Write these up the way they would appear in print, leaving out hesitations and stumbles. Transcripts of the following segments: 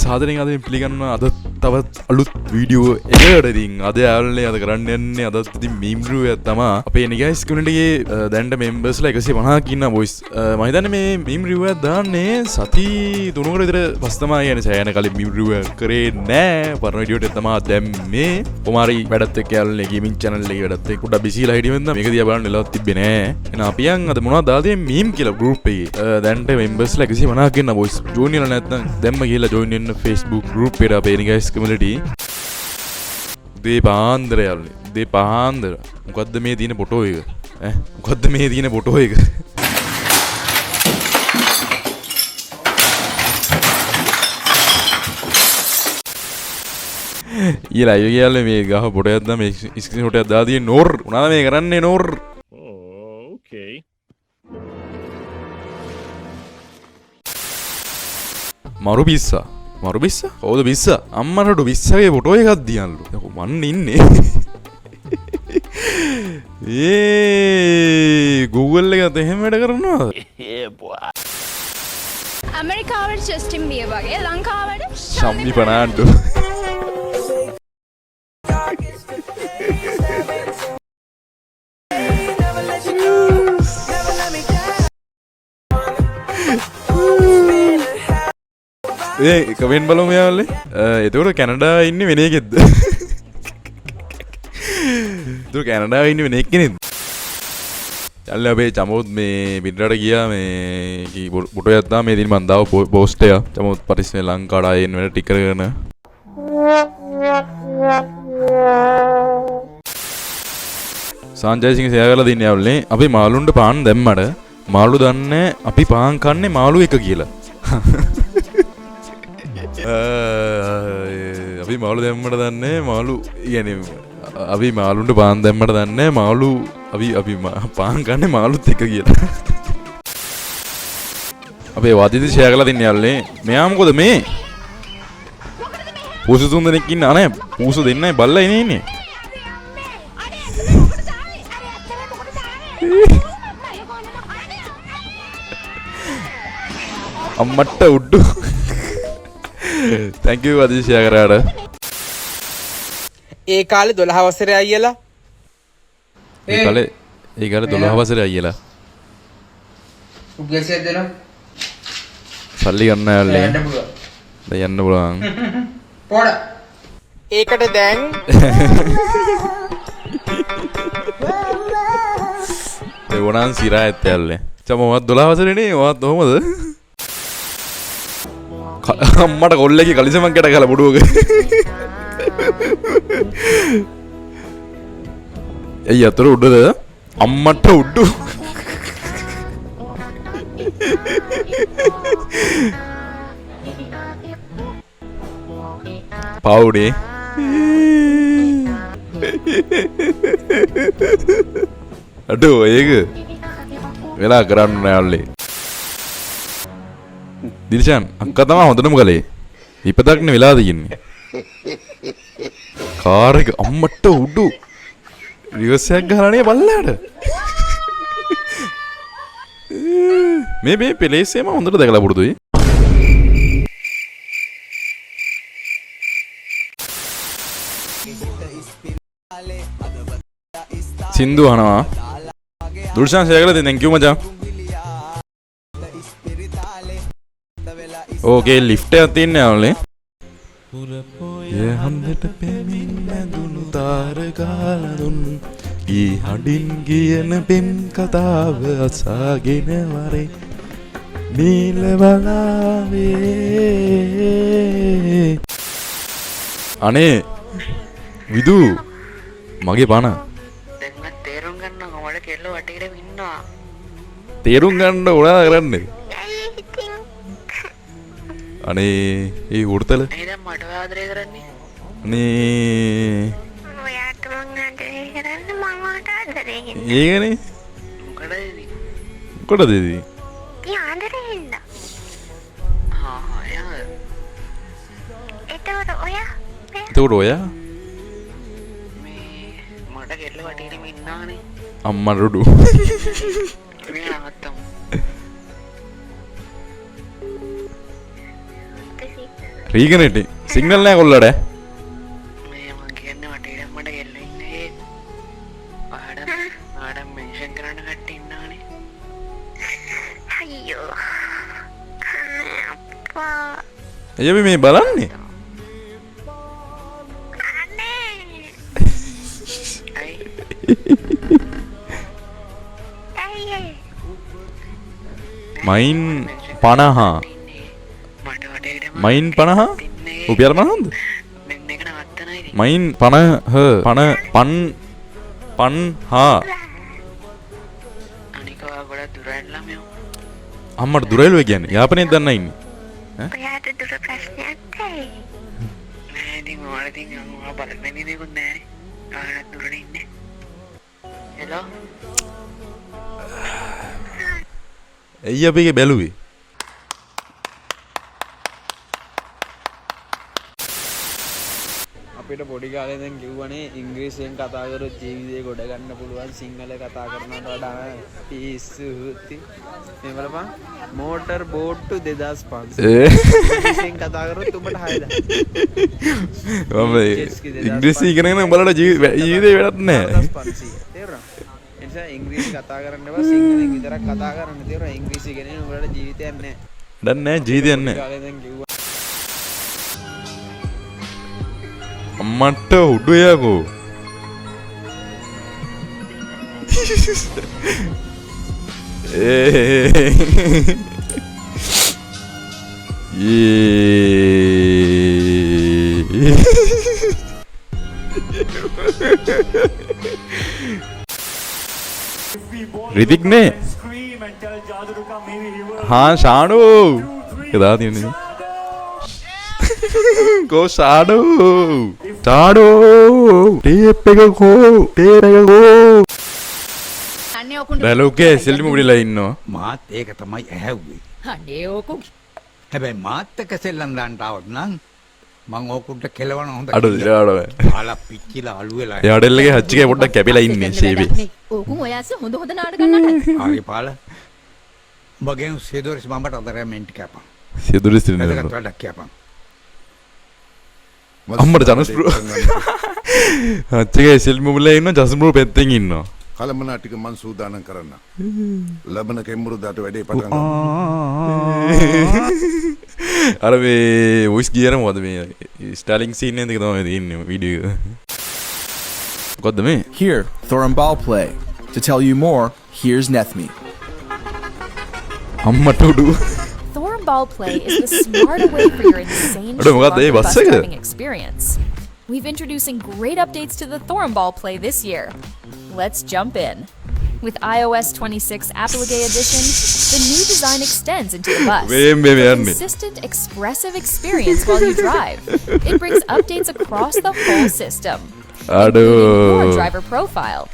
සාදරයෙන් අද පිළිගන්න අද තවත් අලුත් වීඩියෝ එකකට ඉතින් අද යාළුවනේ අද කරන්න යන්නේ අදත් ඉතින් මීම් රිව්යු එකක් තමයි. අපේ නිගයිස් කමියුනිටි එකේ දැන්ට මෙම්බර්ස්ලා 150ක් ඉන්නවා බොයිස්. මම හිතන්නේ මේ මීම් රිව්යු එකක් දාන්නේ සති 3කට විතර පස්සේ තමයි යන්නේ. සෑහෙන කලින් මීම් රිව්යු එක කරේ නෑ. පරණ වීඩියෝ එක තමයි දැන් මේ කොමාරි වැඩත් එක්ක යාළුවනේ ගේමින් channel එකේ වැඩත් එක්ක උඩ බිසිලා හිටියෙ වෙනද මේක දිහා බලන්න වෙලාවක් තිබ්බේ නෑ. එහෙනම් අපි යන් අද මොනවද දාන්නේ මීම් කියලා group එකේ. දැන්ට මෙම්බර්ස්ලා 150ක් ඉන්නවා බොයිස්. ජෝයින් වෙලා නැත්නම් දැම්ම ගිහලා ජෝයින් වෙන්න Facebook group එකට අපේ නිගයිස් කමියුනිටි. දෙපාන්දර යාළුවනේ. දෙපාන්දර. මොකද්ද මේ තියෙන ෆොටෝ එක? මොකද්ද මේ තියෙන ෆොටෝ එක? ඊළා යාළුවනේ මේ ගහ ෆොටෝ එකක් දාම මේ ස්ක්‍රීන් ෂොට් එකක් දාලා තියෙන නෝර්. උනාද මේ කරන්නේ නෝර්? Okay. මරු පිස්සා. මරු පිස්සා? කවුද පිස්සා? අම්මට පිස්සගේ ෆොටෝ එකක් දියන්ලු. මන් ඉන්නේ. Google එකත් එහෙම වැඩ කරනවද? ඇමරිකාවට ජස්ටින් බියර් වගේ ලංකාවට ශම්මි පනාන්ඩු. කමෙන්ට් බලමු යාළුවනේ. එතකොට කැනඩා ඉන්නේ වෙන එකෙක්ද? එතකොට කැනඩා ඉන්නේ වෙන එක්කෙනෙක්ද? යාළුවනේ අපේ චමෝත් මේ පිටරට ගියා මේ ෆොටෝ එකක් දාලා මේ දින මම දාව පෝස්ට් එක. චමෝත් පරිස්සමෙන් ලංකාවට ආයෙත් වෙන ටික කරගෙන. සංජය සිංහ ෂෙයා කරලා දින්නේ යාළුවනේ. අපි මාළුන්ට පාන් දැම්මට මාළු දන්නේ අපි පාන් කන්නේ මාළු එක කියලා. අපි මාළු දැම්මට දන්නේ මාළු කියන්නේ අපි මාළුන්ට පාන් දැම්මට දන්නේ මාළු අපි පාන් කන්නේ මාළුත් එක කියලා. අපේ වාදිත ෂෙයා කරලා තින්නේ යාළුවනේ. මෙයා මොකද මේ? පූසු තුන් දෙනෙක් ඉන්න අනේ පූසු දෙන්නයි බල්ලා ඉන්නේ. අම්මට උඩු. Thank you වාදිත ෂෙයා කරාට. ඒ කාලේ 12 වසරේ අයියලා ඒ කාලේ 12 වසරේ අයියලා උග්ගසියක් දෙනවා සල්ලි ගන්න යාළුවනේ දැන් යන්න පුළුවන් පොඩ ඒකට දැන් ඒ වුණාන් සිරා ඇත්ත යාළුවනේ චමවත් 12 වසරේ නේ ඔයත් කොහමද අම්මට කොල්ලේගේ කලිසමක් ගැට ගහලා බොඩුවක එයි අතර උඩද අම්මට උඩු පවුනේ අඩෝ ඒක වෙලා කරන්න යාළුවනේ දිල්ෂාන් අක්කා තමයි හොඳටම කලේ විපතක්නේ වෙලා තියෙන්නේ කාර් එක අම්මට උඩු රිවර්ස් එකක් ගහලානේ බල්ලාට මේ පෙලේසේම හොඳට දැකලා පුරුදුයි සින්දු අහනවා දුල්ෂාන් ෂෙයා කරලා thank you මචං ඕකේ ලිෆ්ට් එකක් තියෙනවා යාළුවනේ යහන්දට පෙමින් ඇඳුණු තාරකාලදුන් ගී හඬින් කියන පෙම් කතාව අසාගෙන වරේ නීල බලාවේ අනේ විදු මගේ පණ දැන් මම තේරුම් ගන්නවා ඔයාලා කෙල්ල වටේට ඉන්නවා තේරුම් ගන්න ඕනා කරන්නේ අනේ ඒ උඩතල නේද මට ආදරය කරන්නේ අනේ ඔයාට මං ආදරේ කරන්නේ මං ඔයාට ආදරේ කරන්නේ ඒකනේ මොකටද මොකටද ඉතින් ඒ ආදරේ හින්දා යා එතකොට ඔයා එතකොට ඔයා මේ මට කෙල්ල වටේට ඉන්නානේ අම්මා රුඩු මේ ආත්තම් රීගනෙට සිගනල් නෑ කොල්ලට මේ මං කියන්නේ වටේට මට කෙල්ල ඉන්නේ පාඩම් මෙන්ෂන් කරන්න කට්ටිය ඉන්නවනේ අයියෝ අප්පා එයබ මේ බලන්නේ අනේ ඇයි ඇයි මයින් 50 මට වටේට මයින් 50 රුපියල් 50ද මෙන්න එක නවත්තනයි මයින් 50 අනිකවා ගොඩක් දුරට ළමයෝ අම්මට දුරයිලුව කියන්නේ යාපනයෙන් දන්න ඉන්නේ ඔයාට දුර ප්‍රශ්නයක් ඇයි නෑ ඉතින් ඔයාලා ඉතින් මම බලන්න දෙයක්වත් නෑනේ ආයෙත් දුරට ඉන්නේ හෙලෝ ඇයි අපේ බැලුවේ අපිට පොඩි කාලේ දැන් කිව්වනේ ඉංග්‍රීසියෙන් කතා කරොත් ජීවිතේ ගොඩ ගන්න පුළුවන් සිංහල කතා කරනවට වඩා පිස්සුති මේ බලපන් මෝටර් බෝට්ටු 2500 ඉංග්‍රීසියෙන් කතා කරොත් උඹට 6000 මම ඉංග්‍රීසි ඉගෙනගෙන උඹලට ජීවිතේ වැඩක් නෑ 2500 තේරුණා ඒ නිසා ඉංග්‍රීසි කතා කරන්න බෑ සිංහලෙන් විතරක් කතා කරන්න තේරුණා ඉංග්‍රීසි ඉගෙනගෙන උඹලට ජීවිතයක් නෑ වැඩක් නෑ ජීවිතයක් නෑ කාලේ දැන් කිව්වා අම්මට උඩු යකෝ රිතික් නේ हाँ शाणू किधर थी नहीं go shadow tape go dialogue ke selfie mudila inno මාත් ඒක තමයි ඇහැව්වේ. අනේ ඕකු හැබැයි මාත් එක්ක සෙල්ලම් දාන්න આવොත් නම් මං ඕකුන්ට කෙලවන හොඳ. adu adu ආලා පිච්චිලා අලු වෙලා. yaadellage hachike podda kapila inne sebi ඕකුන් ඔයාස හොඳ හොඳ නාටකම් නටන හරි පාල. බගෙන් සේදොරිස් මම්බට අදරෙමෙන්ට් කැපන්. seduris tirne වැදගත් වැඩක් කියපන්. අම්මට ජනස් බ්‍රෝ හච්චගේ selfie mudila inno ජනස් බ්‍රෝ petten inno කලමනා ටික මං සූදානම් කරන්න. ලබන කෙම්මුරුදාට වැඩේ පටන් ගන්න. අර මේ වොයිස් ගියර මොකද මේ ස්ටාලින් සීන් එකේ තමයි තියෙන්නේ වීඩියෝ එක. මොකද්ද මේ? Here, Thorum Ball Play. To tell you more, here's Nethmi. අම්මට උඩු Thorum Ball Play is the smarter way for your insane Aduh, මොකද්ද මේ bus බස් එක? driving experience. We've introducing great updates to the Thorum Ball Play this year. Let's jump in. With iOS 26 Applegate Edition, the new design extends into the bus. Wait, For a consistent, expressive experience while you drive. It brings updates across the whole system, including your driver profile.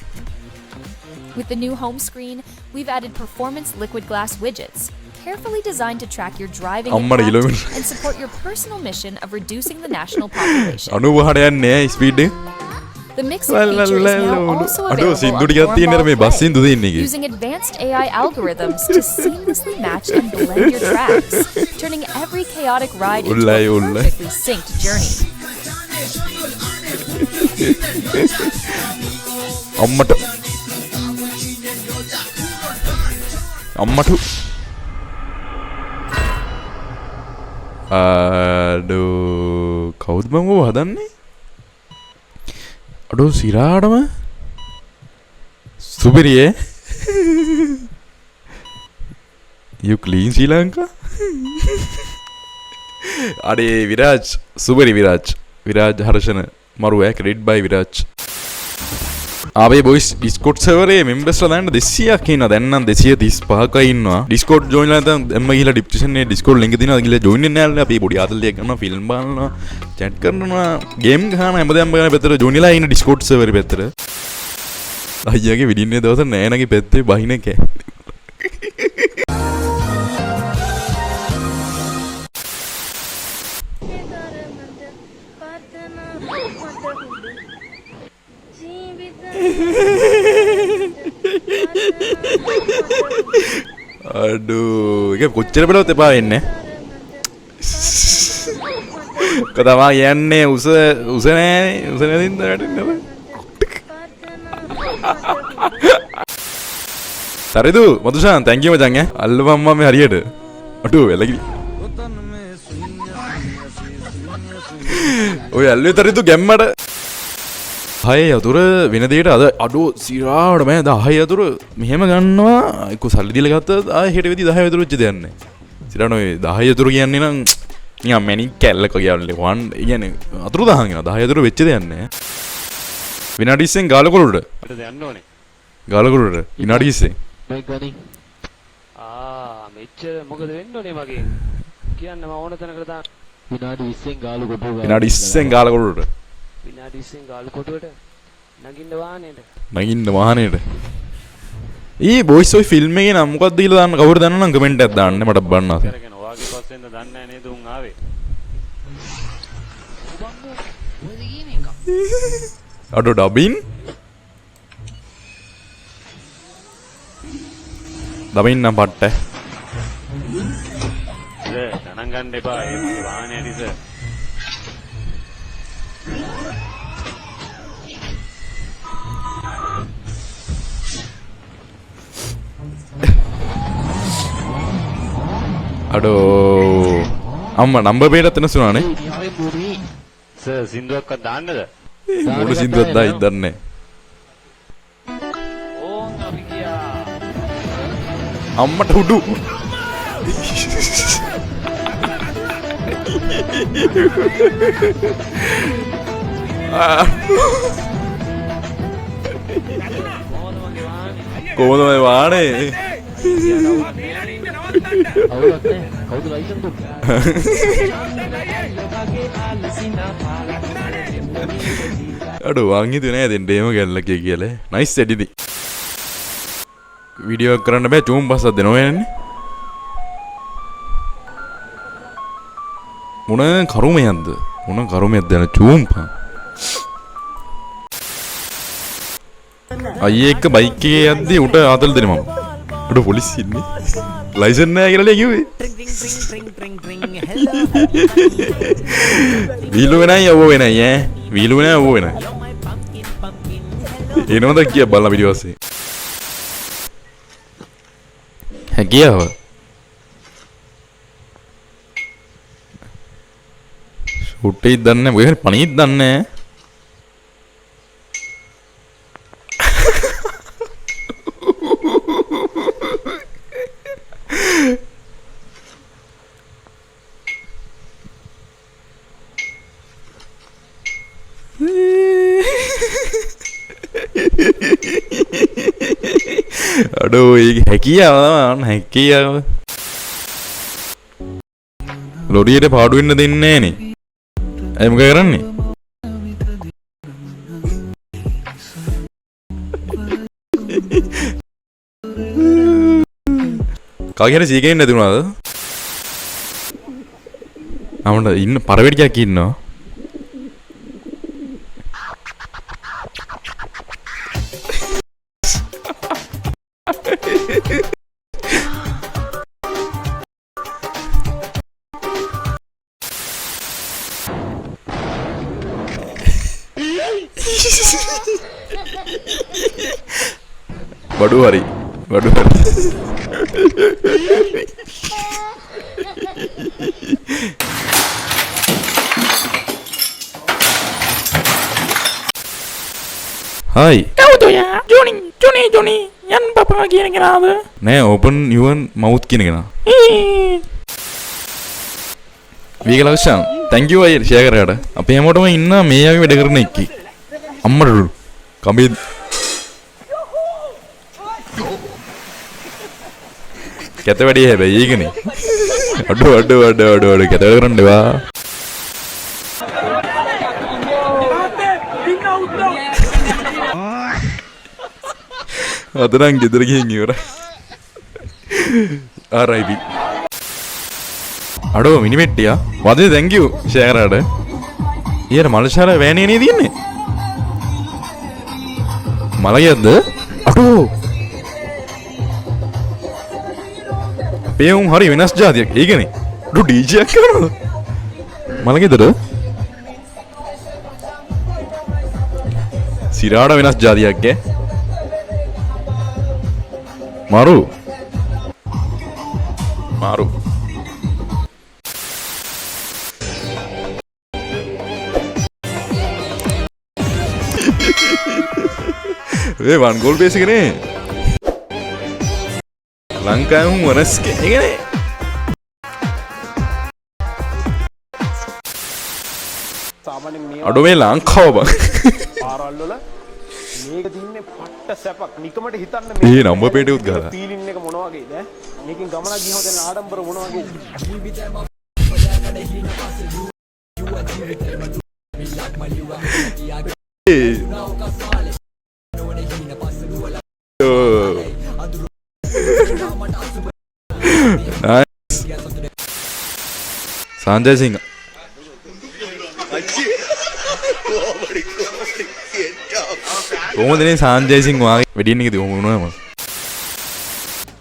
With the new home screen, we've added performance liquid glass widgets, carefully designed to track your driving අම්මට impact kilometre and support your personal mission of reducing the national population. 90 යන්නේ speed එක. The mixing feature is now also අඩෝ available සින්දු on ටිකක් Thorum තියෙනවා මේ Ball bus Play, සින්දු තියෙන්නේ එකේ. using advanced AI algorithms to seamlessly match and blend your tracks, turning every chaotic ride into Ullai, a ullai. perfectly synced journey. අම්මට අම්මට අඩෝ කවුද මම ඔය හදන්නේ අඩෝ සිරාඩම සුපිරියේ you clean Sri Lanka අඩේ විරාජ් සුපිරි විරාජ් හර්ෂණ මරුව ක්‍රෙඩිට් බයි විරාජ් ආවේ බොයිස් ඩිස්කෝඩ් සර්වරේ මෙම්බර්ස්ලා දාන්න 200ක් ඉන්නවා දැන් නම් 235ක ඉන්නවා ඩිස්කෝඩ් ජොයින් වෙලා නැත්නම් එම්ම ගිහලා ඩිස්ක්‍රිප්ෂන් එකේ ඩිස්කෝඩ් ලින්ක් තියෙනවා ගිහලා ජොයින් වෙන්න යාළුවා අපි පොඩි ආතල්ලියක් ගන්නවා ෆිල්ම් බලනවා chat කරනවා ගේම් ගහනවා හැමදාම බලන පැත්තට ජොයින් වෙලා ඉන්න ඩිස්කෝඩ් සර්වරේ පැත්තට අයියාගේ විඩින්නේ දවස් නෑනගේ පැත්තේ බහින එක අඩෝ ඒක කොච්චර බලවත් එපා වෙන්නේ කතමා යන්නේ උස නෑ උස නැතින්ද වැටෙන්නේ. සරිදු මදුෂාන් thank you මචං ඈ. අල්ලපන් මම හරියට. අටු එලගිරි. ඔය ඇල්ලුවේ තරිදු ගැම්මට. 6 යතුර වෙන දෙයට අද අඩෝ සිරාවට මම 10 යතුර මෙහෙම ගන්නවා. එක්ක සල්ලි දීලා ගත්තත් ආයෙ හෙට වෙදි 10 යතුර වෙච්ච දෙයක් නෑ. සිරාන ඔය 10 යතුර කියන්නේ නම් නිකන් මැණික් කැල්ලක කියන්නේ වන් කියන්නේ අතුරු දහන් වෙනවා. 10 යතුර වෙච්ච දෙයක් නෑ. විනාඩි 20න් ගාලකොළුට. යන්න ඕනේ. ගාලකොළුට විනාඩි 20න්. මයි ගනි මෙච්චර මොකද වෙන්න ඕනේ මගේ කියන්න මම ඕන තැනකට දාන්න විනාඩි 20න් ගාලු කොටුව විනාඩි 20න් ගාලකොළුට. විනාඩි 20න් ගාලු කොටුවට නගින්න වාහනේට. ඊ බොයිස් ඔය ෆිල්ම් එකේ නම් මොකක්ද කියලා දාන්න කවුරු දන්නවනම් කමෙන්ට් එකක් දාන්න මට බලන්න ආසයි. කරගෙන ඔයාගේ පස්සෙන්ද දන්නේ නැහැ නේද උන් ආවේ. අඩෝ ඩබින් නම් පට්ට. ගණන් ගන්න එපා ඒ වාහනේ දිස. අඩෝ අම්මා නම්බර් ප්ලේට් එකක් තනසුනානේ. සර් සින්දුවක්වත් දාන්නද? මොන සින්දුවක් දායිද දන්නේ. ඕන් අපි ගියා අම්මට උඩු. කොහොමද මේ වාහනේ? කවුද ලයිසන් දුන්නේ අඩෝ වං හිතුවේ නෑ දෙන්න එහෙම ගැල්ලකේ කියලා. නයිස් එඩිටි. වීඩියෝ එක කරන්න බෑ චූම් පස්සක් දෙනවා යන්නේ. මොන කරුමයක්ද? මොන කරුමයක්ද යන චූම් පා. අයියේ එක්ක බයික් එකේ යද්දි උට ආතල් දෙන්නේ මම. උඩ පොලිසිය ඉන්නේ. ලයිසන් නැහැ කියලා කිව්වේ. වීලු වෙනයි යවෝ වෙනයි ඈ. වීලු වෙනයි යවෝ වෙනයි. එනවද කිය බලන්න පිටි පස්සේ. හැකියාව. ෂූට් එකක් දන්නේ නැහැ. මොකද පණීත් දන්නේ නැහැ. අඩෝ ඒක හැකියාව හැකියාව ලොරියට පාඩු වෙන්න දෙන්නේ නෑනේ. අය මොකද කරන්නේ? කාගේ හරි සීකෙන් නැති වුණාද? අපිට ඉන්න පරවැඩියක් ඉන්නවා. බඩු හරි හයි කවුද යා ජොනි යන් පපා කියන කෙනාද නෑ ඕපන් යුවන් මවුත් කියන කෙනා වීගලක්ෂන් thank you අයියා ෂෙයා කරාට අපි හැමෝටම ඉන්න මේ ආවේ වැඩ කරන එක්කි අම්මට කම්බි කැත වැඩි හැබැයි ඒකනේ අඩෝ කැත වැඩ කරන්න එපා අදනම් ගෙදර ගිහින් ඉවරයි RIP අඩෝ මිනිමෙට්ටියා වදේ thank you ෂෙයා කරාට ඊයර මලශාල වෑනේ නේ තියන්නේ මලයක්ද අඩෝ පේවුම් හරි වෙනස් ජාතියක් ඒකනේ ඩු DJ එකක් කරනවද මලගෙදර සිරාට වෙනස් ජාතියක් ඈ මාරු ඒ වන් ගෝල් බේස් එකනේ ලංකාවේ වනස් එකනේ අඩෝ මේ ලංකාව බං පාරවල් වල මේක තින්නේ පට්ට සැපක් නිකමට හිතන්න මේ නම්බර් ප්ලේට් එකත් ගහලා ෆීලින් එක මොන වගේද මේකෙන් ගමනක් ගියහම දැන් ආඩම්බර මොන වගේද සංජය සිංහ කොහොමද නේ සංජය සිංහ වාගේ වෙඩින් එකේ කොහොම වුණාම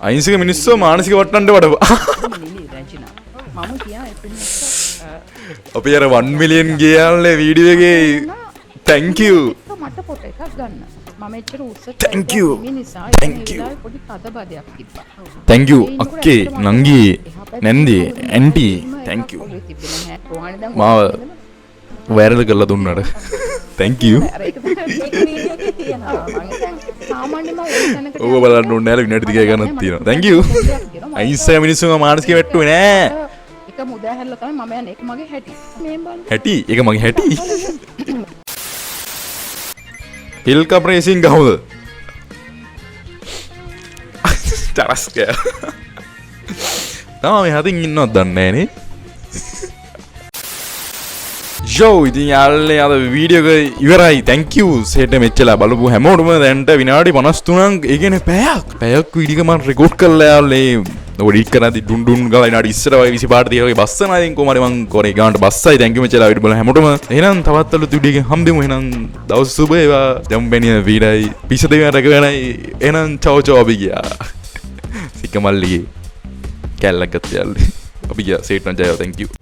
අයින්සික මිනිස්සු මානසික වට්ටන්න වඩා අපි අර 1 මිලියන් ගියාල්නේ වීඩියෝ එකේ thank you මට ෆොටෝ එකක් ගන්න. මම එච්චර උස්සට Thank you. නිසා Thank you. පොඩි තදබදයක් තිබ්බා. thank you අක්කේ නංගි නැන්දි ඇන්ටි thank you මාව වෛරල් කරලා දුන්නාට thank you ඔබ බලන්න ඕනේ නැහැ විනාඩි 30 ගණනක් තියෙනවා thank you අයින්සය මිනිස්සුම මානසික වැට්ටුවේ නෑ එක මුදාහැරලා තමයි මම යන්නේ. ඒක මගේ හැටි. මේ බලන්න. හැටි ඒක මගේ හැටි හිල් කප් රේසින් ගහමුද තරස් කෑ තාම හදින් ඉන්නවත් දන්නේ නෑනේ යෝ ඉතින් යාළුවනේ අද වීඩියෝ එක ඉවරයි thank you සේට මෙච්චලා බලපු හැමෝටම දැන්ට විනාඩි 53ක් ඒ කියන්නේ පැයක් වීඩියෝ එක මම රෙකෝඩ් කරලා යාළුවනේ ඔය ඩීට් කරද්දි ඩුන් ඩුන් ගාලා විනාඩි ඉස්සර වගේ 25ට තියලා වගේ බස්සනවා ඉතින් කොහමද මං කරේ ගානට බස්සයි thank you මෙච්චලා වීඩියෝ බලන හැමෝටම එහෙනම් තවත් අලුත් වීඩියෝ එකකින් හම්බෙමු එහෙනම් දවස් සුබ ඒවා ජම්බෙනිය වීඩයි පිස දෙවියන් රැකගෙනයි එහෙනම් චෝ චෝ අපි ගියා සිකමල්ලිගේ කැල්ලක් ගත්තා යාළුවනේ අපි ගියා සේට් නම් ජයව thank you